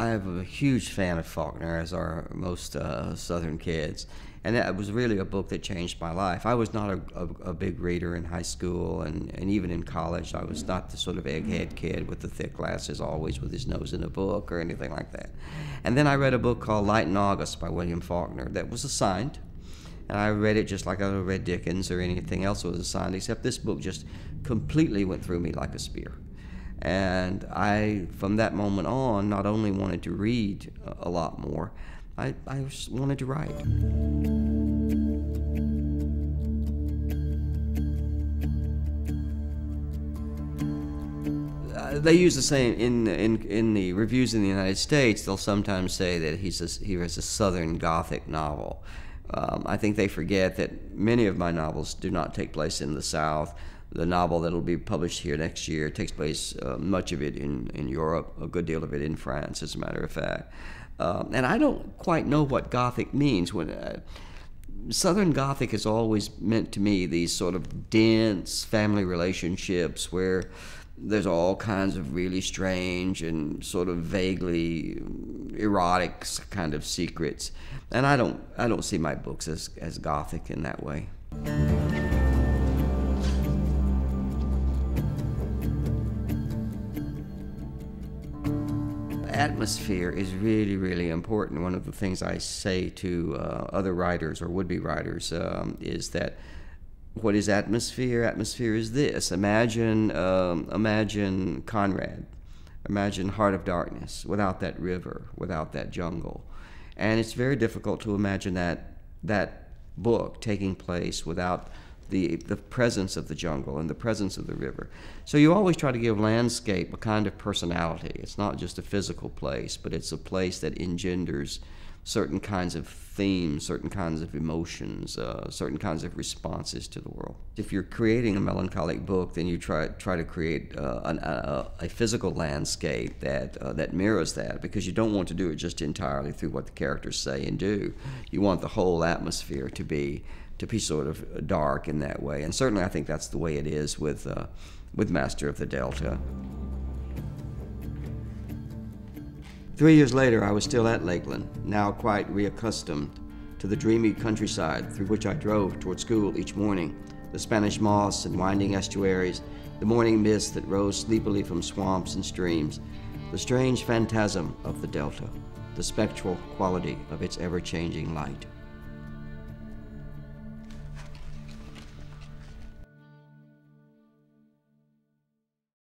I'm a huge fan of Faulkner, as are most Southern kids. And that was really a book that changed my life. I was not a big reader in high school, and even in college. I was not the sort of egghead kid with the thick glasses, always with his nose in a book or anything like that. And then I read a book called Light in August by William Faulkner that was assigned. And I read it just like I read Dickens or anything else that was assigned, except this book just completely went through me like a spear. And I, from that moment on, not only wanted to read a lot more, I just wanted to write. They use the same in the reviews in the United States. They'll sometimes say that he has a Southern Gothic novel. I think they forget that many of my novels do not take place in the South. The novel that will be published here next year takes place, much of it in Europe, a good deal of it in France, as a matter of fact. And I don't quite know what Gothic means. Southern Gothic has always meant to me these sort of dense family relationships where there's all kinds of really strange and sort of vaguely erotic kind of secrets. And I don't see my books as Gothic in that way. Atmosphere is really, really important. One of the things I say to other writers or would-be writers is that what is atmosphere? Atmosphere is this. Imagine Conrad. Imagine Heart of Darkness without that river, without that jungle. And it's very difficult to imagine that book taking place without the presence of the jungle and the presence of the river. So you always try to give landscape a kind of personality. It's not just a physical place, but it's a place that engenders certain kinds of themes, certain kinds of emotions, certain kinds of responses to the world. If you're creating a melancholic book, then you try to create a physical landscape that mirrors that, because you don't want to do it just entirely through what the characters say and do. You want the whole atmosphere to be sort of dark in that way. And certainly I think that's the way it is with Master of the Delta. 3 years later, I was still at Lakeland, now quite reaccustomed to the dreamy countryside through which I drove toward school each morning, the Spanish moss and winding estuaries, the morning mist that rose sleepily from swamps and streams, the strange phantasm of the Delta, the spectral quality of its ever-changing light.